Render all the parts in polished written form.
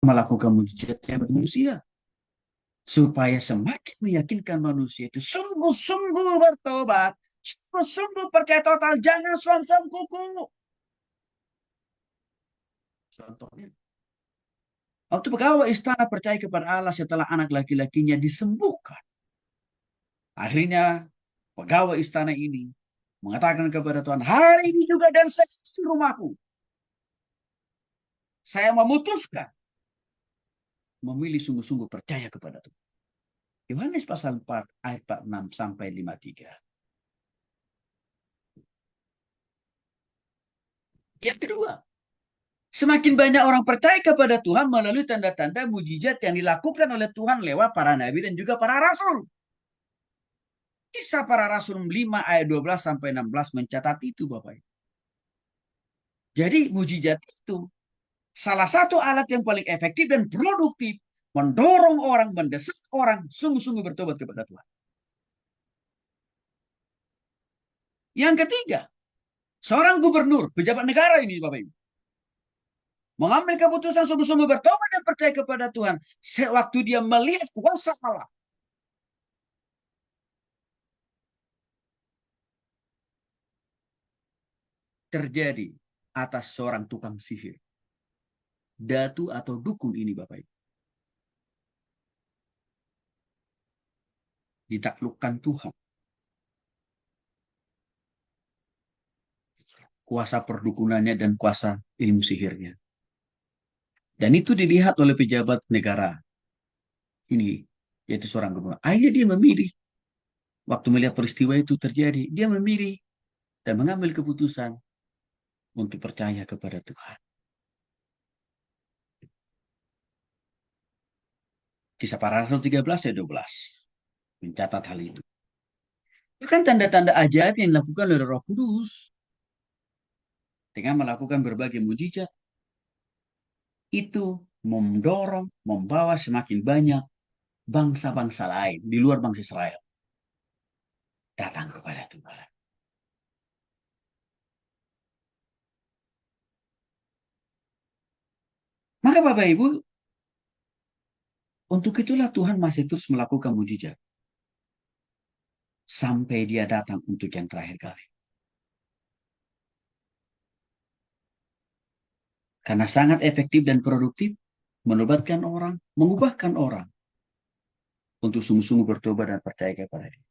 melakukan mujizatnya manusia supaya semakin meyakinkan manusia itu sungguh-sungguh bertobat, sungguh-sungguh percaya total, jangan suam-suam kuku. Contohnya, waktu pegawai istana percaya kepada Allah setelah anak laki-lakinya disembuhkan. Akhirnya pegawai istana ini mengatakan kepada Tuhan, hari ini juga dan seisi rumahku, saya memutuskan memilih sungguh-sungguh percaya kepada Tuhan. Yohanes pasal 4 ayat 46 sampai 53. Yang kedua, semakin banyak orang percaya kepada Tuhan melalui tanda-tanda mujizat yang dilakukan oleh Tuhan lewat para nabi dan juga para rasul. Kisah para rasul 5 ayat 12 sampai 16 mencatat itu, Bapak. Jadi mujizat itu salah satu alat yang paling efektif dan produktif mendorong orang, mendesak orang sungguh-sungguh bertobat kepada Tuhan. Yang ketiga, seorang gubernur, pejabat negara ini, Bapak Ibu, mengambil keputusan sungguh-sungguh bertobat dan percaya kepada Tuhan. Sewaktu dia melihat kuasa Allah terjadi atas seorang tukang sihir, datu atau dukun ini, Bapak Ibu, ditaklukkan Tuhan. Kuasa perdukunannya dan kuasa ilmu sihirnya. Dan itu dilihat oleh pejabat negara ini, yaitu seorang gubernur. Akhirnya dia memilih, waktu melihat peristiwa itu terjadi, dia memilih dan mengambil keputusan untuk percaya kepada Tuhan. Kisah para Rasul 13 ayat 12 mencatat hal itu. Bahkan tanda-tanda ajaib yang dilakukan oleh Roh Kudus dengan melakukan berbagai mujizat itu mendorong, membawa semakin banyak bangsa-bangsa lain di luar bangsa Israel datang kepada Tuhan. Maka Bapak Ibu, untuk itulah Tuhan masih terus melakukan mujizat sampai dia datang untuk yang terakhir kali. Karena sangat efektif dan produktif menobatkan orang, mengubahkan orang untuk sungguh-sungguh bertobat dan percaya kepada dia.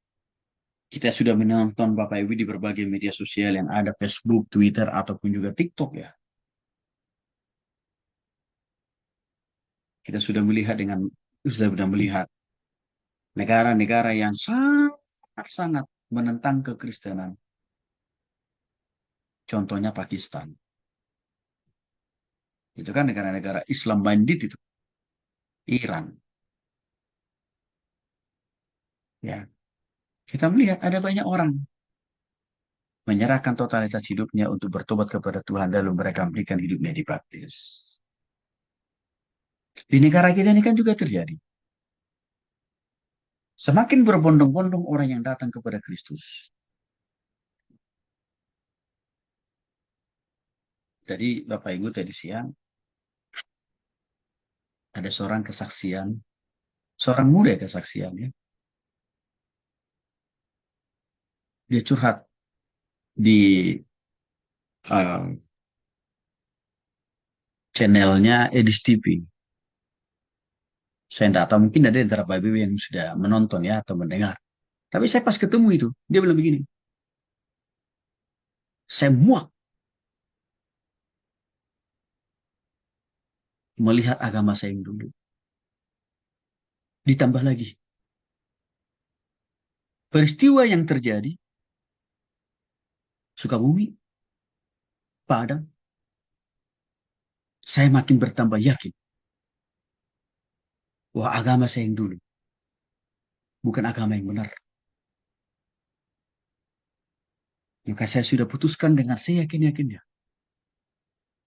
Kita sudah menonton Bapak Ibu di berbagai media sosial yang ada Facebook, Twitter, ataupun juga TikTok ya. Kita sudah melihat negara-negara yang sangat-sangat menentang kekristenan. Contohnya Pakistan. Itu kan negara-negara Islam bandit itu. Iran. Ya, kita melihat ada banyak orang menyerahkan totalitas hidupnya untuk bertobat kepada Tuhan lalu mereka memberikan hidupnya dibaptis. Di negara kita ini kan juga terjadi. Semakin berbondong-bondong orang yang datang kepada Kristus. Jadi Bapak Ibu tadi siang ada seorang kesaksian, seorang muda kesaksiannya. Dia curhat di uh, channelnya Edis TV. Saya tidak tahu, mungkin ada beberapa ibu yang sudah menonton ya atau mendengar. Tapi saya pas ketemu itu, dia bilang begini, saya muak melihat agama saya yang dulu. Ditambah lagi, peristiwa yang terjadi, Sukabumi, Padang, saya makin bertambah yakin bahwa agama saya yang dulu bukan agama yang benar. Maka saya sudah putuskan dengan seyakin-yakinnya.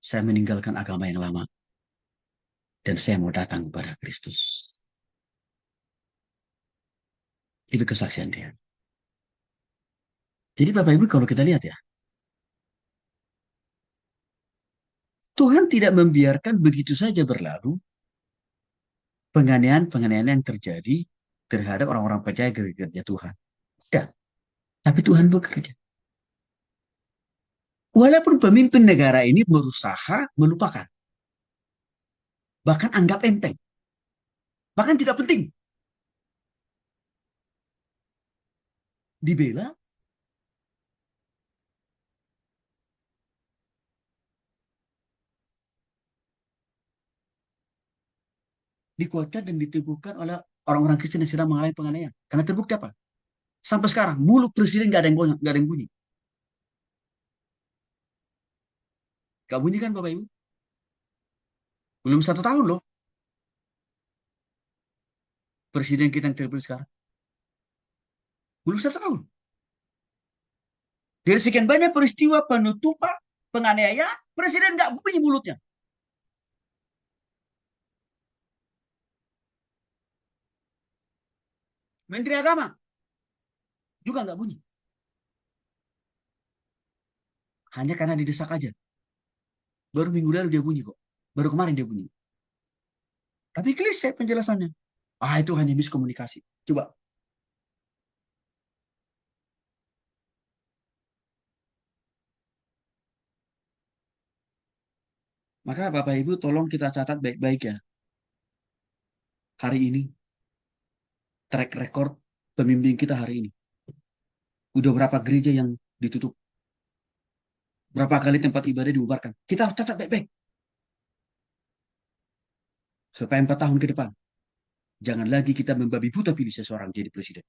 Saya meninggalkan agama yang lama. Dan saya mau datang kepada Kristus. Itu kesaksian dia. Jadi Bapak Ibu kalau kita lihat ya, Tuhan tidak membiarkan begitu saja berlalu penganiayaan-penganiayaan yang terjadi terhadap orang-orang percaya gereja Tuhan. Tidak. Tapi Tuhan bekerja. Walaupun pemimpin negara ini berusaha melupakan. Bahkan anggap enteng. Bahkan tidak penting. Dibela, dikuatkan dan diteguhkan oleh orang-orang Kristen yang sedang mengalami penganiayaan. Karena terbukti apa? Sampai sekarang, mulut presiden gak ada yang bunyi. Gak ada yang bunyi. Gak bunyi kan Bapak Ibu? Belum 1 tahun loh. Presiden kita yang terpilih sekarang. Belum 1 tahun. Dari sekian banyak peristiwa penutupan, penganiayaan, presiden gak bunyi mulutnya. Menteri Agama juga nggak bunyi. Hanya karena didesak aja. Baru minggu lalu dia bunyi kok. Baru kemarin dia bunyi. Tapi klise penjelasannya. Ah, itu hanya miskomunikasi. Coba. Maka Bapak Ibu tolong kita catat baik-baik ya. Hari ini, track record pemimpin kita hari ini. Udah berapa gereja yang ditutup. Berapa kali tempat ibadah dibubarkan. Kita harus catat baik-baik. Supaya 4 tahun ke depan. Jangan lagi kita membabi buta pilih seseorang jadi presiden.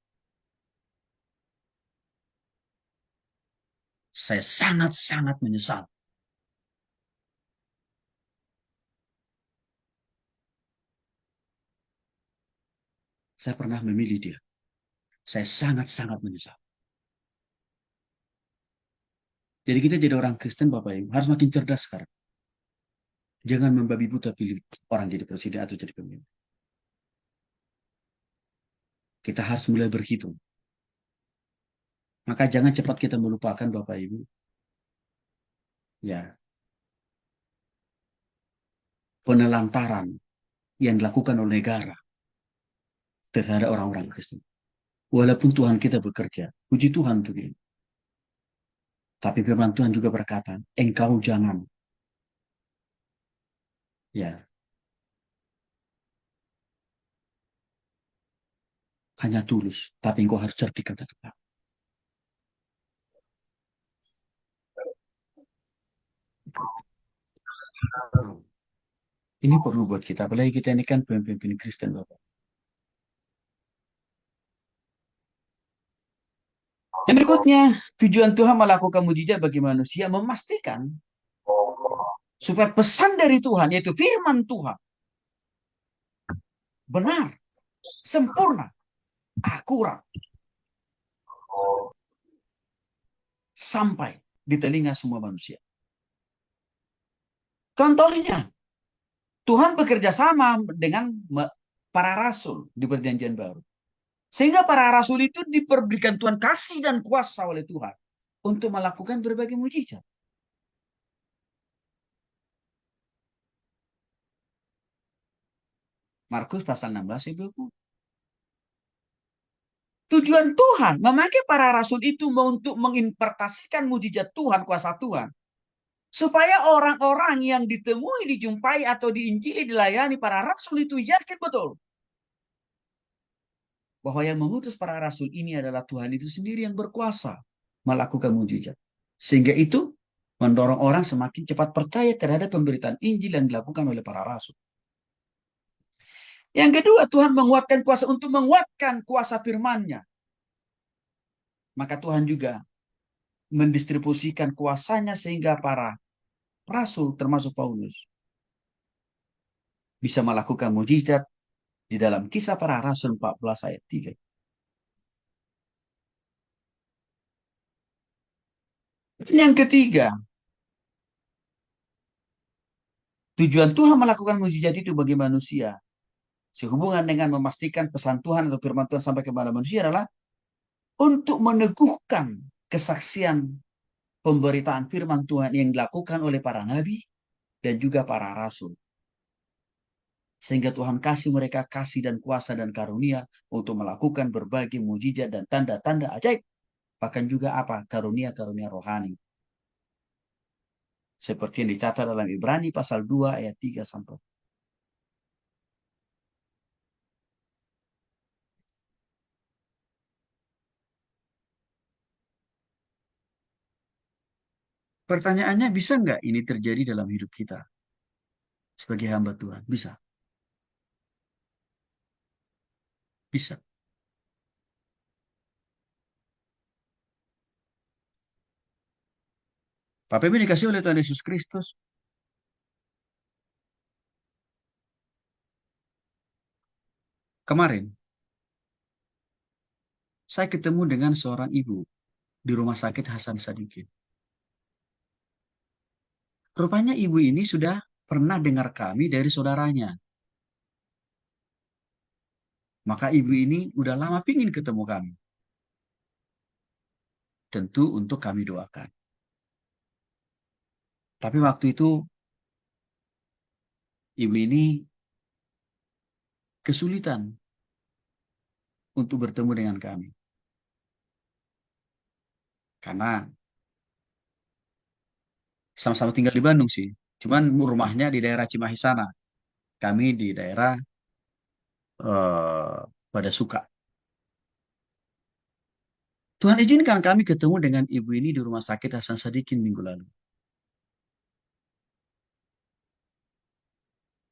Saya sangat-sangat menyesal. Saya pernah memilih dia. Saya sangat-sangat menyesal. Jadi kita jadi orang Kristen Bapak Ibu harus makin cerdas sekarang. Jangan membabi buta pilih orang jadi presiden atau jadi pemimpin. Kita harus mulai berhitung. Maka jangan cepat kita melupakan Bapak Ibu. Ya, penelantaran yang dilakukan oleh negara terhadap orang-orang Kristen. Walaupun Tuhan kita bekerja, puji Tuhan untuk ini. Tapi firman Tuhan juga berkata, engkau jangan, ya, hanya tulus, tapi engkau harus cerdik kata Tuhan. Ini perlu buat kita, apalagi kita ini kan pemimpin Kristen Bapak. Yang berikutnya, tujuan Tuhan melakukan mujizat bagi manusia memastikan supaya pesan dari Tuhan, yaitu firman Tuhan, benar, sempurna, akurat, sampai di telinga semua manusia. Contohnya, Tuhan bekerja sama dengan para rasul di perjanjian baru. Sehingga para rasul itu diberikan Tuhan kasih dan kuasa oleh Tuhan untuk melakukan berbagai mujizat. Markus pasal 16 Ibu. Tujuan Tuhan memakai para rasul itu untuk menginterpretasikan mujizat Tuhan, kuasa Tuhan. Supaya orang-orang yang ditemui, dijumpai, atau diinjili, dilayani para rasul itu yakin betul. Bahwa yang mengutus para rasul ini adalah Tuhan itu sendiri yang berkuasa melakukan mujizat. Sehingga itu mendorong orang semakin cepat percaya terhadap pemberitaan Injil yang dilakukan oleh para rasul. Yang kedua, Tuhan menguatkan kuasa untuk menguatkan kuasa firman-Nya. Maka Tuhan juga mendistribusikan kuasanya sehingga para rasul termasuk Paulus bisa melakukan mujizat di dalam Kisah Para Rasul 14 ayat 3. Yang ketiga, tujuan Tuhan melakukan mujizat itu bagi manusia sehubungan dengan memastikan pesan Tuhan atau firman Tuhan sampai kepada manusia adalah untuk meneguhkan kesaksian pemberitaan firman Tuhan yang dilakukan oleh para nabi dan juga para rasul. Sehingga Tuhan kasih mereka kasih dan kuasa dan karunia untuk melakukan berbagai mujizat dan tanda-tanda ajaib. Bahkan juga apa? Karunia-karunia rohani. Seperti yang dicatat dalam Ibrani pasal 2 ayat 3 sampai. Pertanyaannya, bisa nggak ini terjadi dalam hidup kita sebagai hamba Tuhan? Bisa. Bisa. Bapak Ibu dikasih oleh Tuhan Yesus Kristus. Kemarin, saya ketemu dengan seorang ibu di rumah sakit Hasan Sadikin. Rupanya ibu ini sudah pernah dengar kami dari saudaranya. Maka ibu ini udah lama pingin ketemu kami. Tentu untuk kami doakan. Tapi waktu itu ibu ini kesulitan untuk bertemu dengan kami. Karena sama-sama tinggal di Bandung sih. Cuman rumahnya di daerah Cimahi sana. Kami di daerah pada Suka. Tuhan izinkan kami ketemu dengan ibu ini di rumah sakit Hasan Sadikin minggu lalu.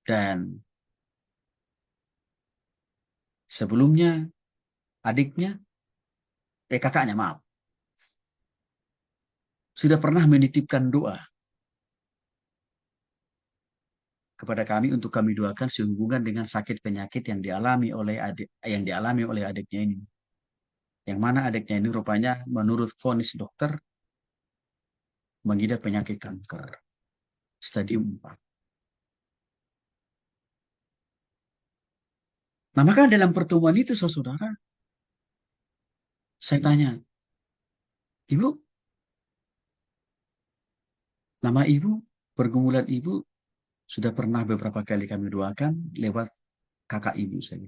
Dan sebelumnya adiknya, kakaknya maaf, sudah pernah menitipkan doa kepada kami untuk kami doakan sehubungan dengan sakit penyakit yang dialami oleh adiknya ini. Yang mana adiknya ini rupanya menurut vonis dokter mengidap penyakit kanker stadium 4. Nah, maka dalam pertemuan itu, saudara, saya tanya, Ibu, nama Ibu, pergumulan Ibu sudah pernah beberapa kali kami doakan lewat kakak Ibu saya.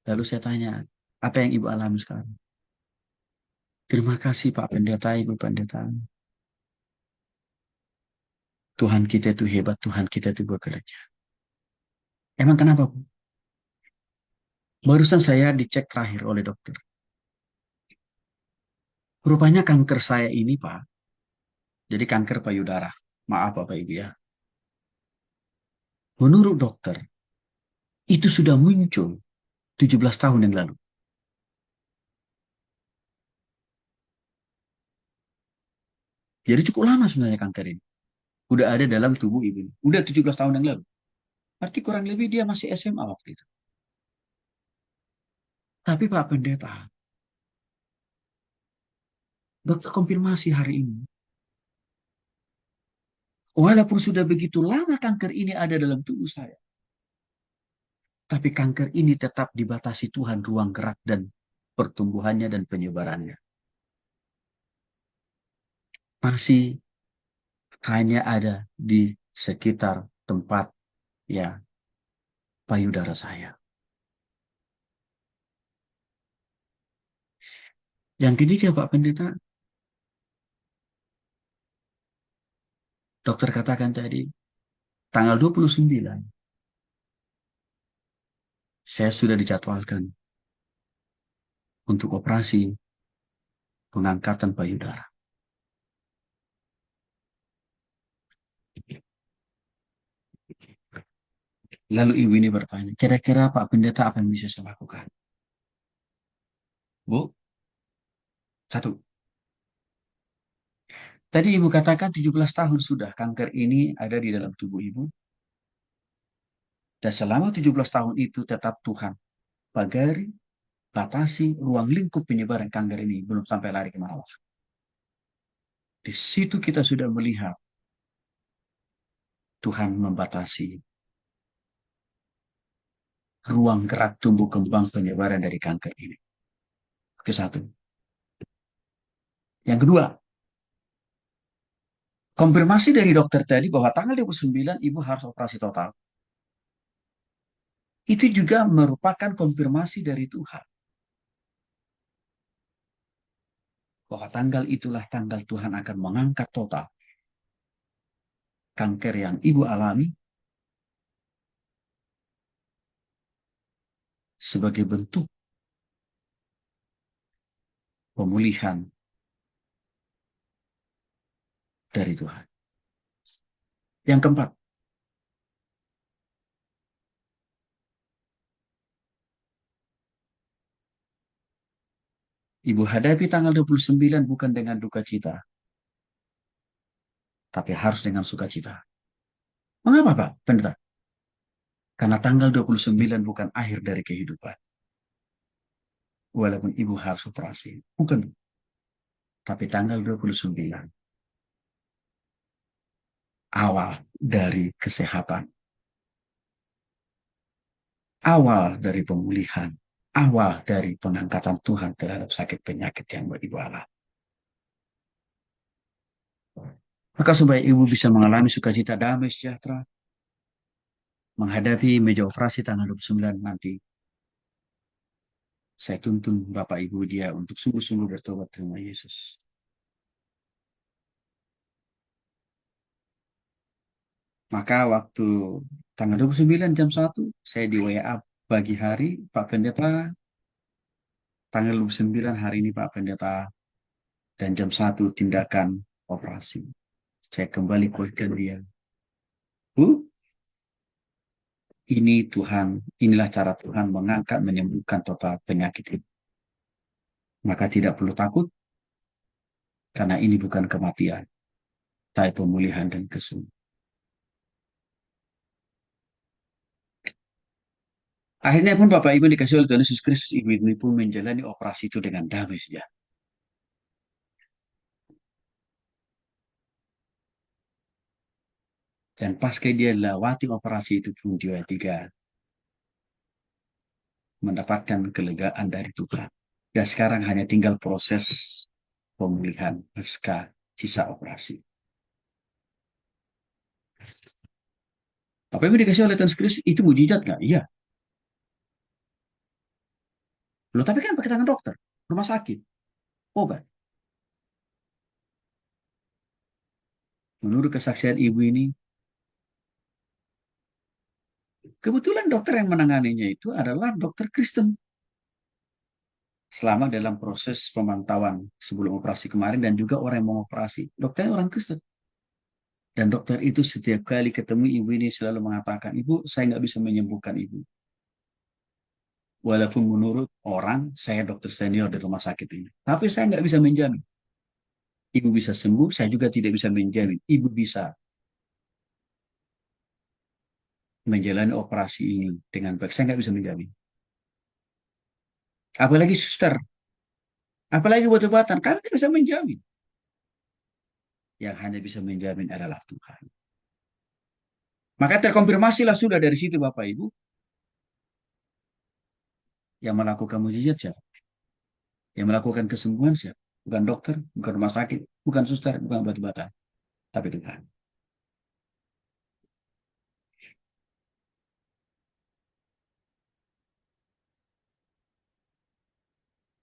Lalu saya tanya, apa yang Ibu alami sekarang? Terima kasih Pak Pendeta, Ibu Pendeta. Tuhan kita itu hebat, Tuhan kita itu bekerja. Emang kenapa, Bu? Barusan saya dicek terakhir oleh dokter. Rupanya kanker saya ini, Pak, jadi kanker payudara. Maaf Bapak Ibu ya. Menurut dokter, itu sudah muncul 17 tahun yang lalu. Jadi cukup lama sebenarnya kanker ini. Udah ada dalam tubuh ibu ini. Udah 17 tahun yang lalu. Arti kurang lebih dia masih SMA waktu itu. Tapi Pak Pendeta, dokter konfirmasi hari ini. Walaupun sudah begitu lama kanker ini ada dalam tubuh saya. Tapi kanker ini tetap dibatasi Tuhan ruang gerak dan pertumbuhannya dan penyebarannya. Masih hanya ada di sekitar tempat ya payudara saya. Yang ketiga Pak Pendeta, dokter katakan tadi tanggal 29 saya sudah dijadwalkan untuk operasi pengangkatan payudara. Lalu ibu ini bertanya, kira-kira Pak Pendeta apa yang bisa saya lakukan? Bu, satu. Tadi ibu katakan 17 tahun sudah kanker ini ada di dalam tubuh ibu. Dan selama 17 tahun itu tetap Tuhan pagari, batasi ruang lingkup penyebaran kanker ini belum sampai lari kemana-mana. Di situ kita sudah melihat Tuhan membatasi ruang gerak tumbuh kembang penyebaran dari kanker ini. Itu satu. Yang kedua, Konfirmasi dari dokter tadi bahwa tanggal 29 ibu harus operasi total. Itu juga merupakan konfirmasi dari Tuhan. Bahwa tanggal itulah tanggal Tuhan akan mengangkat total kanker yang ibu alami sebagai bentuk pemulihan dari Tuhan. Yang keempat, ibu hadapi tanggal 29 bukan dengan duka cita, tapi harus dengan sukacita. Mengapa, Pak? Pendeta? Karena tanggal 29 bukan akhir dari kehidupan. Walaupun ibu harus operasi. Bukan. Tapi tanggal 29 awal dari kesehatan. Awal dari pemulihan. Awal dari pengangkatan Tuhan terhadap sakit penyakit yang ibu alami. Maka supaya ibu bisa mengalami sukacita damai sejahtera, menghadapi meja operasi tanggal 29 nanti, saya tuntun Bapak Ibu dia untuk sungguh-sungguh bertobat terima Yesus. Maka waktu tanggal 29 jam 1, saya di WA pagi hari, Pak Pendeta, tanggal 29 hari ini Pak Pendeta, dan jam 1 tindakan operasi. Saya kembali kuatkan dia. Bu, ini Tuhan, inilah cara Tuhan mengangkat, menyembuhkan total penyakit itu. Maka tidak perlu takut, karena ini bukan kematian, tapi pemulihan dan kesembuhan. Akhirnya pun Bapak Ibu dikasih oleh Tuhan Yesus Kristus, ibu ini pun menjalani operasi itu dengan damai saja. Dan pasca dia lewati operasi itu pun dia tiga mendapatkan kelegaan dari Tuhan. Dan sekarang hanya tinggal proses pemulihan pasca sisa operasi. Apa yang dikasih oleh Tuhan Yesus Kristus itu mujizat nggak? Iya. Loh, tapi kan pakai tangan dokter, rumah sakit, obat. Menurut kesaksian ibu ini, kebetulan dokter yang menanganinya itu adalah dokter Kristen. Selama dalam proses pemantauan sebelum operasi kemarin dan juga orang yang mau operasi. Dokternya orang Kristen. Dan dokter itu setiap kali ketemu ibu ini selalu mengatakan, ibu saya nggak bisa menyembuhkan ibu. Walaupun menurut orang, saya dokter senior di rumah sakit ini. Tapi saya nggak bisa menjamin. Ibu bisa sembuh, saya juga tidak bisa menjamin. Ibu bisa menjalani operasi ini dengan baik. Saya nggak bisa menjamin. Apalagi suster, apalagi obat-obatan, kami tidak bisa menjamin. Yang hanya bisa menjamin adalah Tuhan. Maka terkonfirmasilah sudah dari situ Bapak Ibu, yang melakukan mujizat siapa? Yang melakukan kesembuhan siapa? Bukan dokter, bukan rumah sakit, bukan suster, bukan obat-obatan, tapi Tuhan.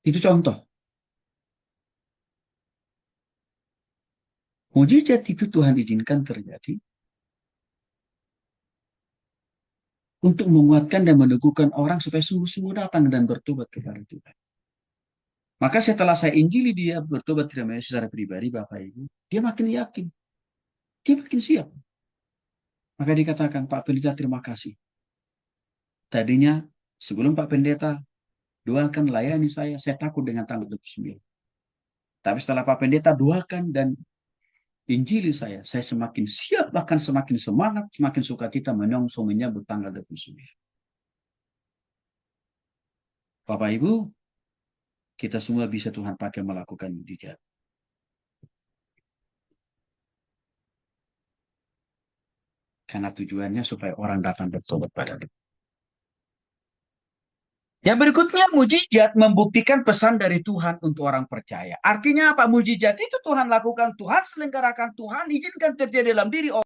Itu contoh. Mujizat itu Tuhan izinkan terjadi untuk menguatkan dan meneguhkan orang supaya sungguh-sungguh datang dan bertobat kepada Tuhan. Maka setelah saya injili dia bertobat kepada Yesus secara pribadi, Bapak Ibu, dia makin yakin, dia makin siap. Maka dikatakan, Pak Pendeta terima kasih. Tadinya sebelum Pak Pendeta doakan layani saya takut dengan tanggal 29. Tapi setelah Pak Pendeta doakan dan Injili saya semakin siap, bahkan semakin semangat, semakin sukacita menyongsong menyambut tanggal 29. Bapak Ibu, kita semua bisa Tuhan pakai melakukan mujizat. Karena tujuannya supaya orang datang bertobat pada Dia. Yang berikutnya, mujizat membuktikan pesan dari Tuhan untuk orang percaya. Artinya apa? Mujizat itu Tuhan lakukan, Tuhan selenggarakan, Tuhan izinkan terjadi dalam diri orang.